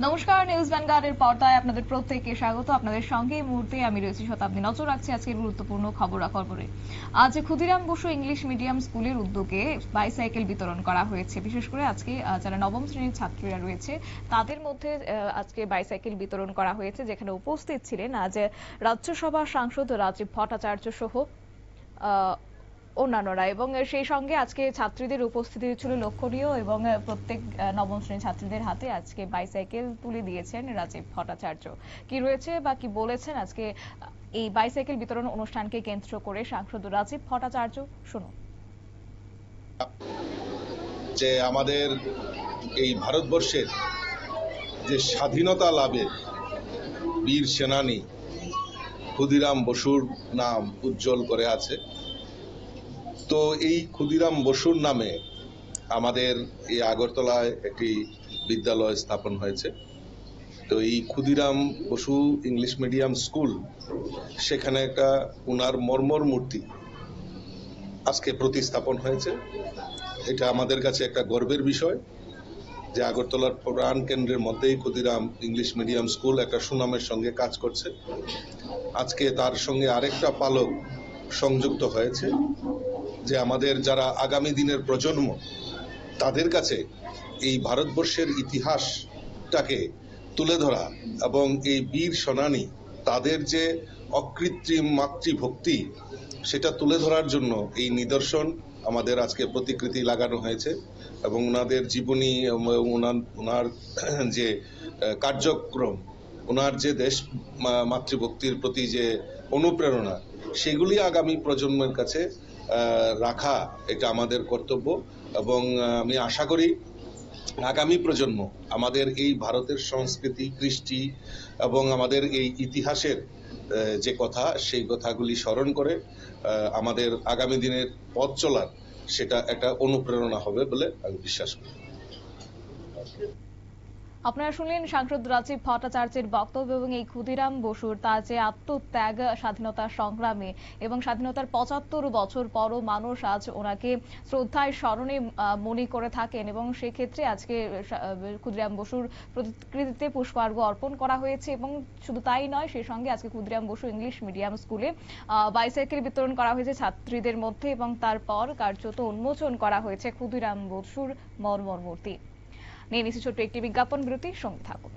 নমস্কার, নিউজ ভ্যানগার্ডের পর্দায় আপনাদের প্রত্যেককে স্বাগত। আপনাদের সঙ্গে এই মুহূর্তে আমি রয়েছি শতাব্দী। নজর রাখছি আজকের গুরুত্বপূর্ণ খবরাখবরে। আজ ক্ষুদিরাম বসু ইংলিশ মিডিয়াম স্কুলের উদ্যোগে বাইসাইকেল বিতরণ করা হয়েছে। বিশেষ করে আজকে যারা নবম শ্রেণীর ছাত্রীরা রয়েছে তাদের মধ্যে আজকে বাইসাইকেল বিতরণ করা হয়েছে, যেখানে উপস্থিত ছিলেন আজ রাজ্যসভার সাংসদ রাজীব ভট্টাচার্য সহ অন্যান্যরা, এবং সেই সঙ্গে আজকে ছাত্রীদের উপস্থিতি ছিল লক্ষণীয়, এবং প্রত্যেক নবম শ্রেণীর ছাত্রীদের হাতে আজকে বাইসাইকেল তুলে দিয়েছেন রাজীব ভট্টাচার্য। কি রয়েছে বা কি বলেছেন আজকে এই বাইসাইকেল বিতরণ অনুষ্ঠানকে কেন্দ্র করে সাংসদ রাজীব ভট্টাচার্য, শুনুন। যে আমাদের এই ভারতবর্ষের যে স্বাধীনতা লাভে বীর সেনানী ক্ষুদিরাম বসুর নাম উজ্জ্বল করে আছে, তো এই ক্ষুদিরাম বসুর নামে আমাদের এই আগরতলায় একটি বিদ্যালয় স্থাপন হয়েছে। তো এই Khudiram Bose English medium school, সেখানে একটা উনার মর্মর মূর্তি আজকে প্রতিস্থাপন হয়েছে। এটা আমাদের কাছে একটা গর্বের বিষয় যে আগরতলার প্রাণ কেন্দ্রের মধ্যেই ক্ষুদিরাম ইংলিশ মিডিয়াম স্কুল একটা সুনামের সঙ্গে কাজ করছে। আজকে তার সঙ্গে আরেকটা পালক সংযুক্ত হয়েছে, যে আমাদের যারা আগামী দিনের প্রজন্ম, তাদের কাছে এই ভারতবর্ষের ইতিহাসটাকে তুলে ধরা এবং এই বীর সেনানী তাদের যে অকৃত্রিম মাতৃভক্তি, সেটা তুলে ধরার জন্য এই নিদর্শন আমাদের আজকে প্রতিকৃতি লাগানো হয়েছে। এবং ওনাদের জীবনী, ওনার যে কার্যক্রম, ওনার যে দেশ মাতৃভক্তির প্রতি যে অনুপ্রেরণা, সেগুলি আগামী প্রজন্মের কাছে রাখা এটা আমাদের কর্তব্য। এবং আমি আশা করি আগামী প্রজন্ম আমাদের এই ভারতের সংস্কৃতি, কৃষ্টি এবং আমাদের এই ইতিহাসের যে কথা, সেই কথাগুলি স্মরণ করে আমাদের আগামী দিনের পথ চলার সেটা একটা অনুপ্রেরণা হবে বলে আমি বিশ্বাস করি। আপনারা শুনলেন সাংসদ রাজীব ভট্টাচার্যের বক্তব্য, এবং এই ক্ষুদিরাম বসুর তার যে আত্মত্যাগ স্বাধীনতা সংগ্রামে, এবং স্বাধীনতার ৭৫ বছর পরও মানুষ আজ ওনাকে শ্রদ্ধায় স্মরণে মনে করে থাকেন, এবং সেক্ষেত্রে আজকে ক্ষুদিরাম বসুর প্রতিকৃতিতে পুষ্পার্ঘ অর্পণ করা হয়েছে। এবং শুধু তাই নয়, সেই সঙ্গে আজকে ক্ষুদিরাম বসু ইংলিশ মিডিয়াম স্কুলে বাইসাইকেল বিতরণ করা হয়েছে ছাত্রীদের মধ্যে, এবং তারপর কার্যত উন্মোচন করা হয়েছে ক্ষুদিরাম বসুর মর্মর মূর্তি। নিয়ে নিচ্ছি ছোট্ট একটি বিজ্ঞাপন বিরতি, সঙ্গে থাকুন।